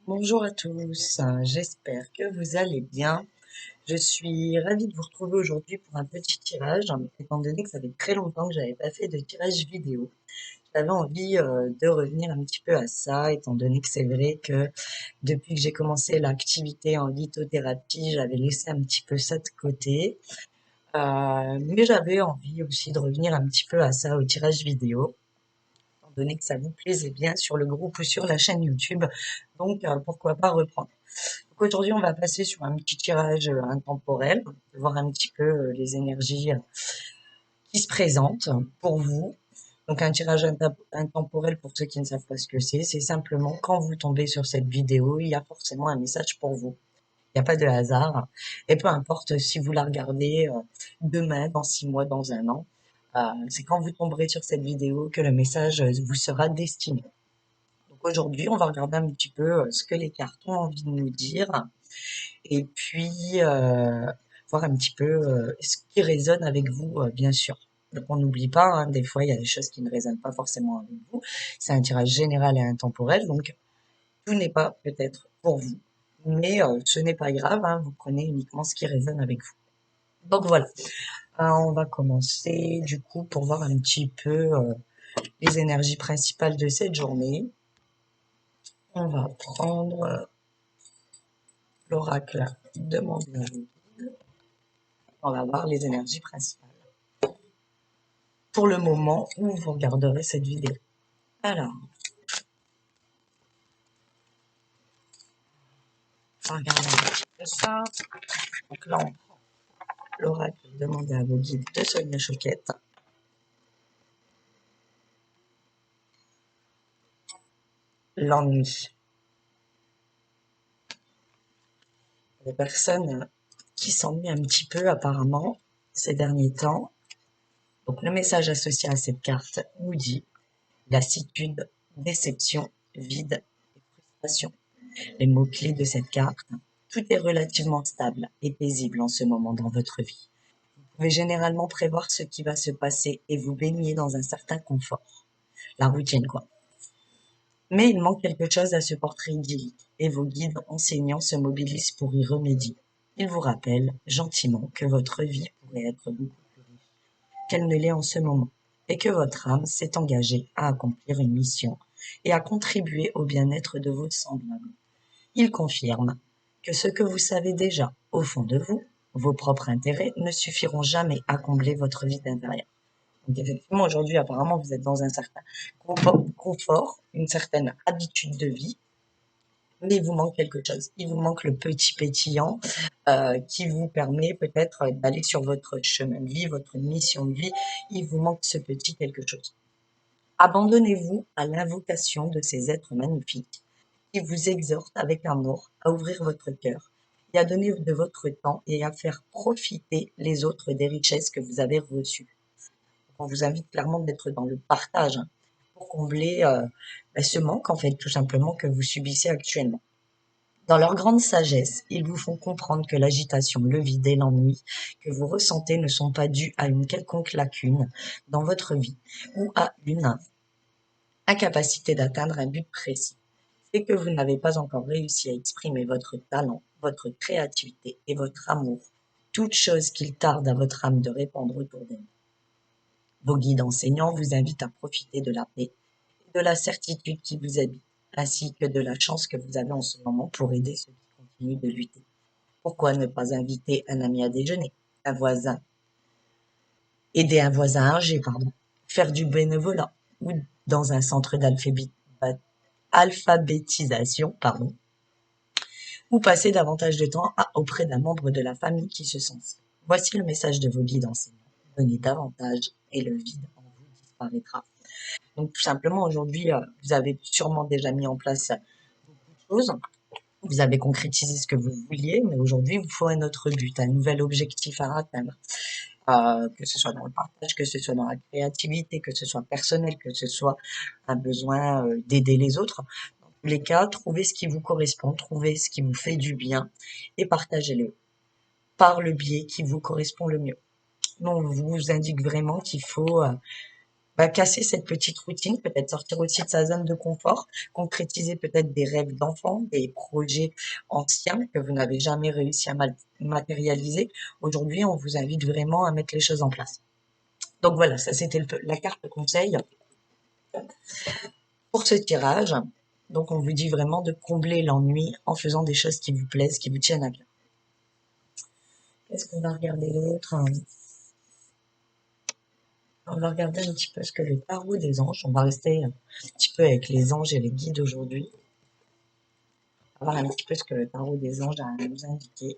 Bonjour à tous, j'espère que vous allez bien. Je suis ravie de vous retrouver aujourd'hui pour un petit tirage, étant donné que ça fait très longtemps que j'avais pas fait de tirage vidéo. J'avais envie de revenir un petit peu à ça, étant donné que c'est vrai que depuis que j'ai commencé l'activité en lithothérapie, j'avais laissé un petit peu ça de côté. Mais j'avais envie aussi de revenir un petit peu à ça, au tirage vidéo, étant donné que ça vous plaisait bien sur le groupe ou sur la chaîne YouTube. Donc, pourquoi pas reprendre. Donc aujourd'hui, on va passer sur un petit tirage intemporel, voir un petit peu les énergies qui se présentent pour vous. Donc un tirage intemporel, pour ceux qui ne savent pas ce que c'est simplement quand vous tombez sur cette vidéo, il y a forcément un message pour vous. Il n'y a pas de hasard. Et peu importe si vous la regardez demain, dans 6 mois, dans un an, c'est quand vous tomberez sur cette vidéo que le message vous sera destiné. Donc aujourd'hui, on va regarder un petit peu ce que les cartes ont envie de nous dire et puis voir un petit peu ce qui résonne avec vous, bien sûr. Donc on n'oublie pas, hein, des fois il y a des choses qui ne résonnent pas forcément avec vous. C'est un tirage général et intemporel, donc tout n'est pas peut-être pour vous. Mais ce n'est pas grave, hein, vous prenez uniquement ce qui résonne avec vous. Donc voilà, on va commencer du coup pour voir un petit peu les énergies principales de cette journée. On va prendre l'oracle de mon guide. On va voir les énergies principales pour le moment où vous regarderez cette vidéo. Alors, on va regarder un petit peu ça. Donc là, on prend l'oracle demandé à vos guides de Sonia Choquette. L'ennui. Les personnes qui s'ennuient un petit peu apparemment ces derniers temps. Donc le message associé à cette carte nous dit lassitude, déception, vide et frustration. Les mots-clés de cette carte, tout est relativement stable et paisible en ce moment dans votre vie. Vous pouvez généralement prévoir ce qui va se passer et vous baigner dans un certain confort. La routine, quoi. Mais il manque quelque chose à ce portrait idyllique et vos guides enseignants se mobilisent pour y remédier. Ils vous rappellent gentiment que votre vie pourrait être beaucoup plus riche qu'elle ne l'est en ce moment et que votre âme s'est engagée à accomplir une mission et à contribuer au bien-être de vos semblables. Ils confirment que ce que vous savez déjà au fond de vous, vos propres intérêts, ne suffiront jamais à combler votre vide intérieur. Donc effectivement, aujourd'hui, apparemment, vous êtes dans un certain confort, une certaine habitude de vie, mais il vous manque quelque chose. Il vous manque le petit pétillant qui vous permet peut-être d'aller sur votre chemin de vie, votre mission de vie. Il vous manque ce petit quelque chose. Abandonnez-vous à l'invocation de ces êtres magnifiques qui vous exhortent avec amour à ouvrir votre cœur et à donner de votre temps et à faire profiter les autres des richesses que vous avez reçues. On vous invite clairement d'être dans le partage, hein, pour combler ce manque, en fait, tout simplement, que vous subissez actuellement. Dans leur grande sagesse, ils vous font comprendre que l'agitation, le vide et l'ennui que vous ressentez ne sont pas dus à une quelconque lacune dans votre vie ou à une incapacité d'atteindre un but précis. C'est que vous n'avez pas encore réussi à exprimer votre talent, votre créativité et votre amour, toutes choses qu'il tarde à votre âme de répandre autour d'elle. Vos guides enseignants vous invitent à profiter de la paix et de la certitude qui vous habite, ainsi que de la chance que vous avez en ce moment pour aider ceux qui continuent de lutter. Pourquoi ne pas inviter un ami à déjeuner, un voisin, aider un voisin âgé, faire du bénévolat ou dans un centre d'alphabétisation, ou passer davantage de temps auprès d'un membre de la famille qui se sent seul. Voici le message de vos guides enseignants. Donnez davantage et le vide en vous disparaîtra. Donc tout simplement, aujourd'hui, vous avez sûrement déjà mis en place beaucoup de choses. Vous avez concrétisé ce que vous vouliez, mais aujourd'hui, il vous faut un autre but, un nouvel objectif à atteindre. Que ce soit dans le partage, que ce soit dans la créativité, que ce soit personnel, que ce soit un besoin d'aider les autres. Dans tous les cas, trouvez ce qui vous correspond, trouvez ce qui vous fait du bien et partagez-le par le biais qui vous correspond le mieux. Donc, on vous indique vraiment qu'il faut casser cette petite routine, peut-être sortir aussi de sa zone de confort, concrétiser peut-être des rêves d'enfant, des projets anciens que vous n'avez jamais réussi à matérialiser. Aujourd'hui, on vous invite vraiment à mettre les choses en place. Donc voilà, ça c'était la carte conseil pour ce tirage. Donc on vous dit vraiment de combler l'ennui en faisant des choses qui vous plaisent, qui vous tiennent à cœur. Qu'est-ce qu'on va regarder d'autre? On va regarder un petit peu ce que le tarot des anges. On va rester un petit peu avec les anges et les guides aujourd'hui. On va voir un petit peu ce que le tarot des anges a à nous indiquer.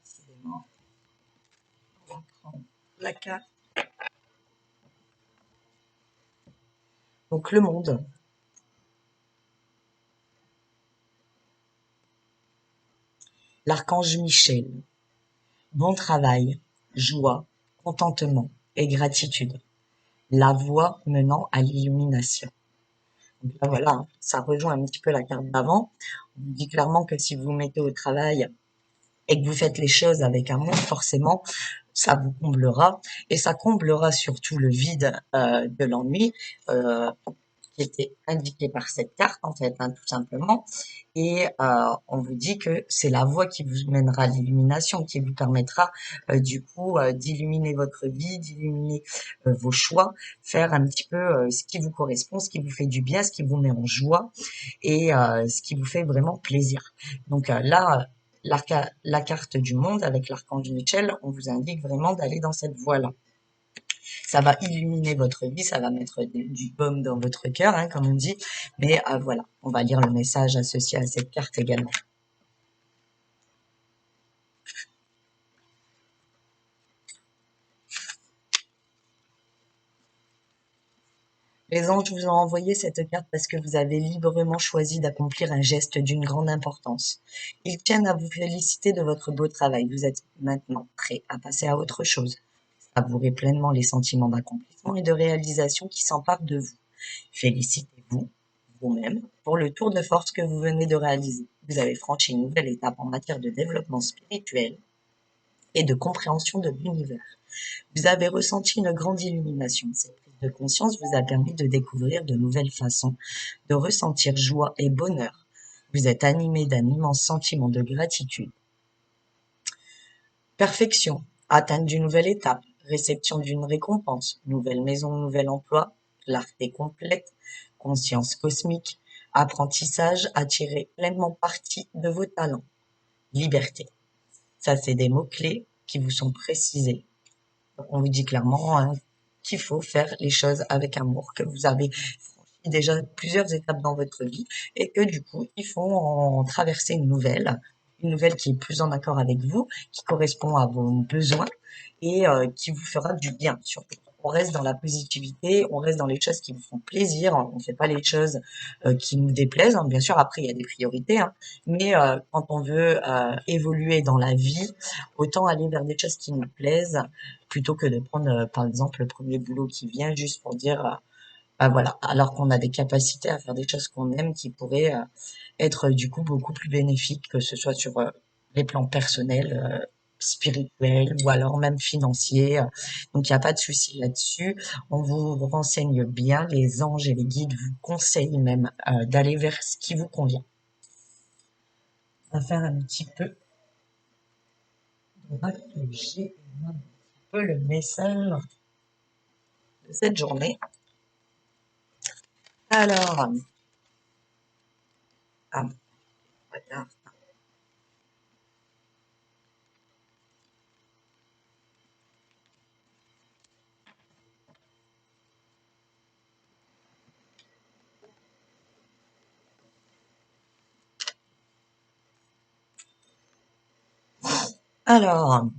Décidément, on va prendre la carte. Donc le monde. L'archange Michel. Bon travail, joie, contentement et gratitude. La voie menant à l'illumination. Donc là, voilà, hein, ça rejoint un petit peu la carte d'avant. On vous dit clairement que si vous vous mettez au travail et que vous faites les choses avec amour, forcément, ça vous comblera. Et ça comblera surtout le vide de l'ennui qui était indiqué par cette carte, en fait, hein, tout simplement. Et on vous dit que c'est la voie qui vous mènera à l'illumination, qui vous permettra du coup d'illuminer votre vie, d'illuminer vos choix, faire un petit peu ce qui vous correspond, ce qui vous fait du bien, ce qui vous met en joie et ce qui vous fait vraiment plaisir. Donc là, la carte du monde avec l'archange Michel, on vous indique vraiment d'aller dans cette voie-là. Ça va illuminer votre vie, ça va mettre du baume dans votre cœur, hein, comme on dit. Mais voilà, on va lire le message associé à cette carte également. Les anges vous ont envoyé cette carte parce que vous avez librement choisi d'accomplir un geste d'une grande importance. Ils tiennent à vous féliciter de votre beau travail. Vous êtes maintenant prêt à passer à autre chose. Savourez pleinement les sentiments d'accomplissement et de réalisation qui s'emparent de vous. Félicitez-vous vous-même pour le tour de force que vous venez de réaliser. Vous avez franchi une nouvelle étape en matière de développement spirituel et de compréhension de l'univers. Vous avez ressenti une grande illumination. Cette prise de conscience vous a permis de découvrir de nouvelles façons de ressentir joie et bonheur. Vous êtes animé d'un immense sentiment de gratitude. Perfection, atteinte d'une nouvelle étape, réception d'une récompense, nouvelle maison, nouvel emploi, clarté complète, conscience cosmique, apprentissage à tirer pleinement parti de vos talents, liberté. Ça, c'est des mots-clés qui vous sont précisés. Donc, on vous dit clairement hein, qu'il faut faire les choses avec amour, que vous avez franchi déjà plusieurs étapes dans votre vie et que du coup, il faut en traverser une nouvelle qui est plus en accord avec vous, qui correspond à vos besoins et qui vous fera du bien surtout. On reste dans la positivité, on reste dans les choses qui vous font plaisir, on ne fait pas les choses qui nous déplaisent. Hein. Bien sûr, après, il y a des priorités, hein, mais quand on veut évoluer dans la vie, autant aller vers des choses qui nous plaisent plutôt que de prendre, par exemple, le premier boulot qui vient juste pour dire, bah voilà, alors qu'on a des capacités à faire des choses qu'on aime qui pourraient être du coup beaucoup plus bénéfiques, que ce soit sur les plans personnels, spirituels ou alors même financiers. Donc il n'y a pas de souci là-dessus. On vous renseigne bien, les anges et les guides vous conseillent même d'aller vers ce qui vous convient. On va faire un petit peu de raccourcir un peu le message de cette journée. Alors, ah, voilà. Alors,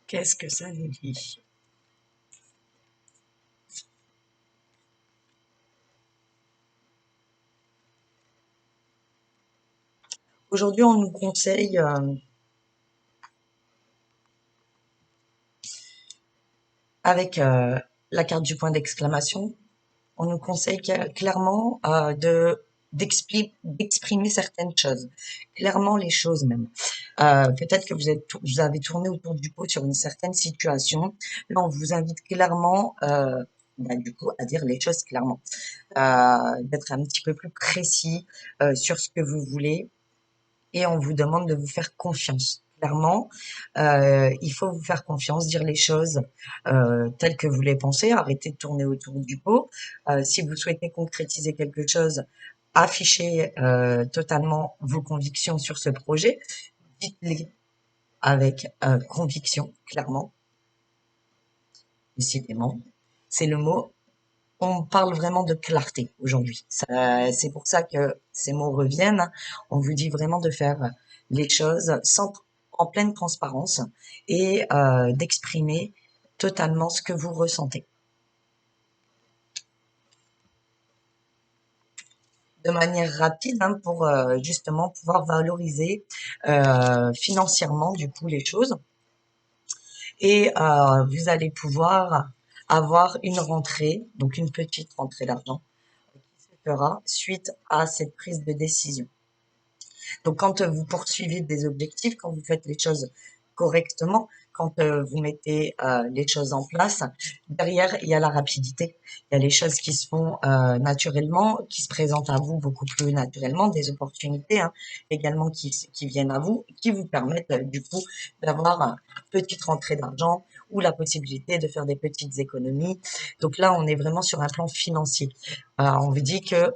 qu'est-ce que ça nous dit? Aujourd'hui, on nous conseille avec la carte du point d'exclamation, on nous conseille clairement d'exprimer certaines choses, clairement les choses même. Peut-être que vous avez tourné autour du pot sur une certaine situation. Là, on vous invite clairement, du coup, à dire les choses clairement, d'être un petit peu plus précis sur ce que vous voulez, et on vous demande de vous faire confiance. Clairement, il faut vous faire confiance, dire les choses telles que vous les pensez, arrêtez de tourner autour du pot. Si vous souhaitez concrétiser quelque chose, affichez totalement vos convictions sur ce projet, dites-les avec conviction, clairement, décidément. C'est le mot. On parle vraiment de clarté aujourd'hui. C'est pour ça que ces mots reviennent. On vous dit vraiment de faire les choses en pleine transparence et d'exprimer totalement ce que vous ressentez. De manière rapide, hein, pour justement pouvoir valoriser financièrement du coup les choses. Et vous allez pouvoir avoir une rentrée, donc une petite rentrée d'argent qui se fera suite à cette prise de décision. Donc, quand vous poursuivez des objectifs, quand vous faites les choses correctement, quand vous mettez les choses en place, derrière, il y a la rapidité. Il y a les choses qui se font naturellement, qui se présentent à vous beaucoup plus naturellement, des opportunités hein, également qui viennent à vous, qui vous permettent du coup d'avoir une petite rentrée d'argent ou la possibilité de faire des petites économies. Donc là, on est vraiment sur un plan financier. On vous dit que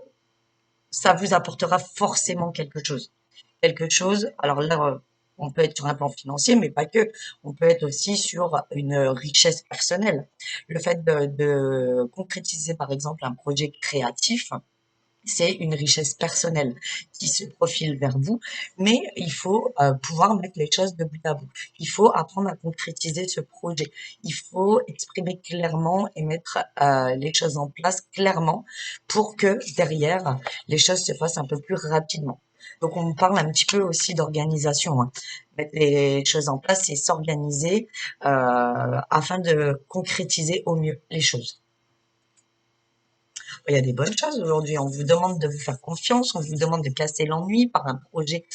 ça vous apportera forcément quelque chose. Alors là, on peut être sur un plan financier, mais pas que. On peut être aussi sur une richesse personnelle. Le fait de concrétiser, par exemple, un projet créatif, c'est une richesse personnelle qui se profile vers vous, mais il faut pouvoir mettre les choses de bout à bout. Il faut apprendre à concrétiser ce projet. Il faut exprimer clairement et mettre les choses en place clairement pour que derrière, les choses se fassent un peu plus rapidement. Donc, on parle un petit peu aussi d'organisation. Hein. Mettre les choses en place et s'organiser afin de concrétiser au mieux les choses. Il y a des bonnes choses aujourd'hui. On vous demande de vous faire confiance, on vous demande de casser l'ennui par un projet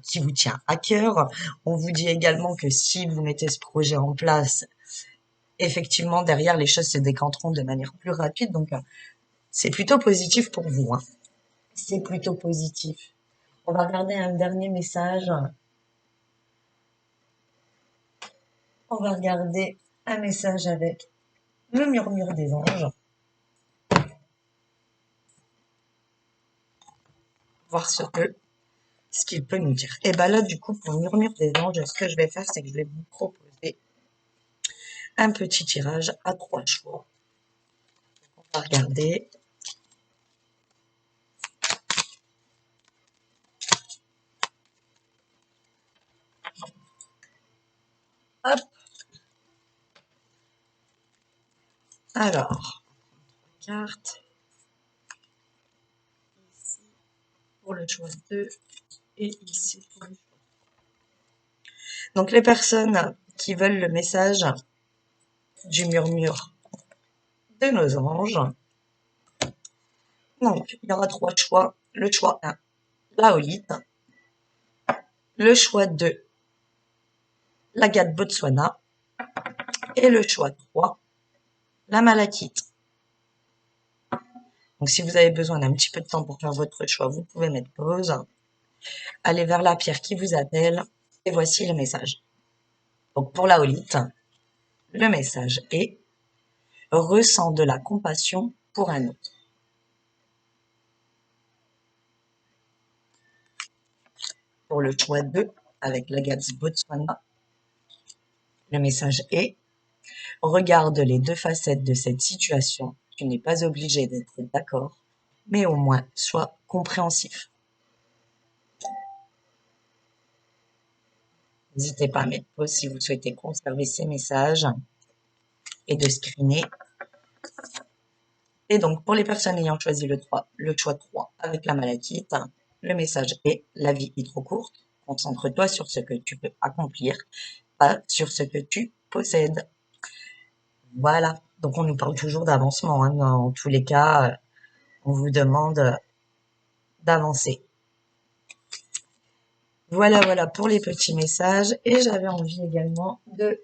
qui vous tient à cœur. On vous dit également que si vous mettez ce projet en place, effectivement, derrière, les choses se décanteront de manière plus rapide. Donc, c'est plutôt positif pour vous. Hein. C'est plutôt positif. On va regarder un dernier message. On va regarder un message avec le murmure des anges. Voir ce qu'il peut nous dire. Et ben là, du coup, pour le murmure des anges, ce que je vais faire, c'est que je vais vous proposer un petit tirage à 3 choix. On va regarder. Hop. Alors, carte. Ici pour le choix 2 et ici pour le choix. Donc, les personnes qui veulent le message du murmure de nos anges. Donc, il y aura 3 choix. Le choix 1, la holite. Le choix 2, l'agate Botswana. Et le choix 3, la malachite. Donc, si vous avez besoin d'un petit peu de temps pour faire votre choix, vous pouvez mettre pause. Allez vers la pierre qui vous appelle. Et voici le message. Donc, pour la holite, le message est « Ressens de la compassion pour un autre ». Pour le choix 2, avec l'agate Botswana, le message est « Regarde les deux facettes de cette situation. Tu n'es pas obligé d'être d'accord, mais au moins sois compréhensif ». N'hésitez pas à mettre pause si vous souhaitez conserver ces messages et de screener. Et donc, pour les personnes ayant choisi le choix 3 avec la malachite, le message est « La vie est trop courte. Concentre-toi sur ce que tu peux accomplir, pas sur ce que tu possèdes ». Voilà. Donc on nous parle toujours d'avancement, hein. Dans tous les cas, on vous demande d'avancer. Voilà, voilà pour les petits messages. Et j'avais envie également de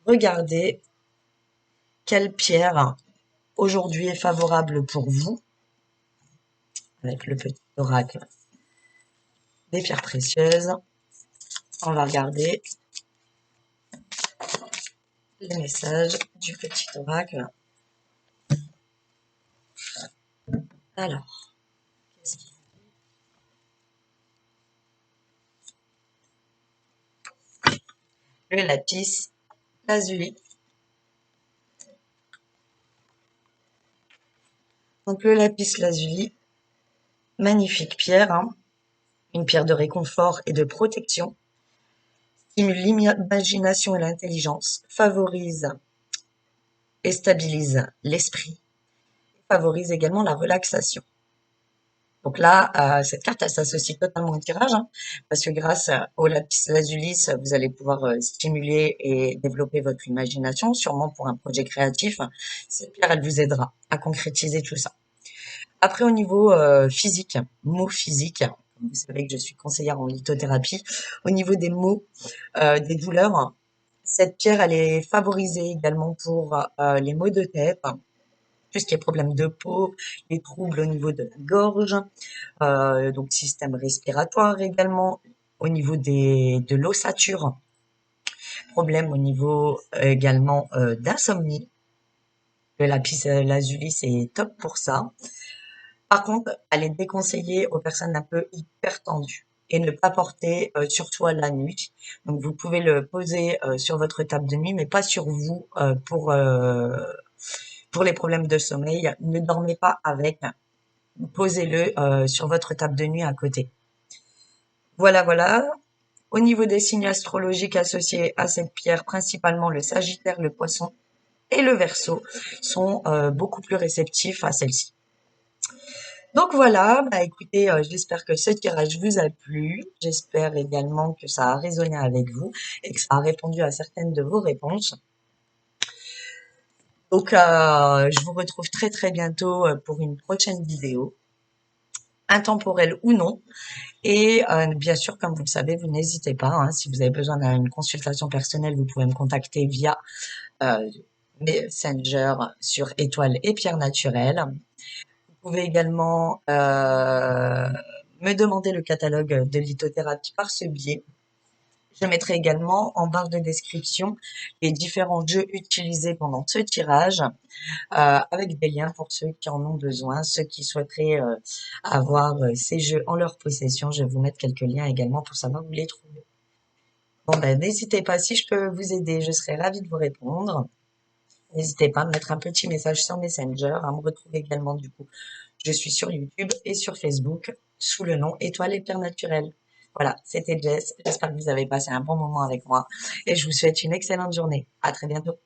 regarder quelle pierre aujourd'hui est favorable pour vous, avec le petit oracle des pierres précieuses. On va regarder les messages du petit oracle. Alors, qu'est-ce qu'il y a? Le lapis lazuli. Donc le lapis lazuli, magnifique pierre, hein, une pierre de réconfort et de protection, stimule l'imagination et l'intelligence, favorise et stabilise l'esprit, favorise également la relaxation. Donc là, cette carte, elle s'associe totalement au tirage, hein, parce que grâce au lapis lazuli, vous allez pouvoir stimuler et développer votre imagination, sûrement pour un projet créatif. Cette pierre, elle vous aidera à concrétiser tout ça. Après, au niveau physique, mots physiques, vous savez que je suis conseillère en lithothérapie, au niveau des mots, des douleurs, cette pierre, elle est favorisée également pour les maux de tête, tout ce qui est problème de peau, les troubles au niveau de la gorge, donc système respiratoire également, au niveau de l'ossature, problème au niveau également d'insomnie. Le lapis lazuli, c'est top pour ça. Par contre, elle est déconseillée aux personnes un peu hyper tendues et ne pas porter sur soi la nuit. Donc, vous pouvez le poser sur votre table de nuit, mais pas sur vous pour les problèmes de sommeil. Ne dormez pas avec. Posez-le sur votre table de nuit à côté. Voilà, voilà. Au niveau des signes astrologiques associés à cette pierre, principalement le Sagittaire, le Poisson et le Verseau sont beaucoup plus réceptifs à celle-ci. Donc voilà, bah écoutez, j'espère que ce tirage vous a plu. J'espère également que ça a résonné avec vous et que ça a répondu à certaines de vos réponses. Donc je vous retrouve très très bientôt pour une prochaine vidéo, intemporelle ou non. Et bien sûr, comme vous le savez, vous n'hésitez pas, hein, si vous avez besoin d'une consultation personnelle, vous pouvez me contacter via Messenger sur Étoiles et Pierres Naturelles. Vous pouvez également me demander le catalogue de lithothérapie par ce biais. Je mettrai également en barre de description les différents jeux utilisés pendant ce tirage, avec des liens pour ceux qui en ont besoin, ceux qui souhaiteraient avoir ces jeux en leur possession. Je vais vous mettre quelques liens également pour savoir où les trouver. Bon ben, n'hésitez pas, si je peux vous aider, je serai ravie de vous répondre. N'hésitez pas à me mettre un petit message sur Messenger, à me retrouver également du coup. Je suis sur YouTube et sur Facebook sous le nom Étoiles et Pierres Naturelles. Voilà, c'était Jess. J'espère que vous avez passé un bon moment avec moi et je vous souhaite une excellente journée. À très bientôt.